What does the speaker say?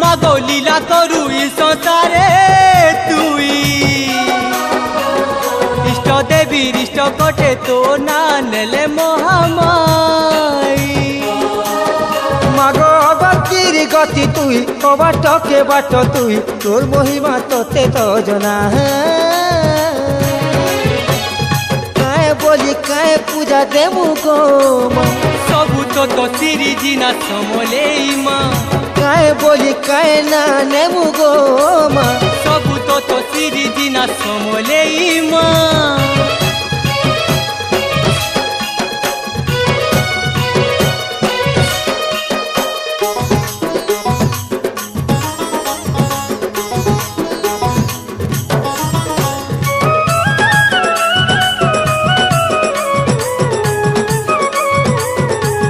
मागो लीला करू ई संसारे तुई इष्ट देवी इष्ट कटे तो ना नेले महामाई मागो भक्तिर गति तुई बाट के बाट तुई तोर महिमा तोते तो जना काए बोली काए पूजा देमु गो सबू तो सिरी जिना समले माँ काए बोली काए ना नेमु गो सबू तो सिरी जिना समले माँ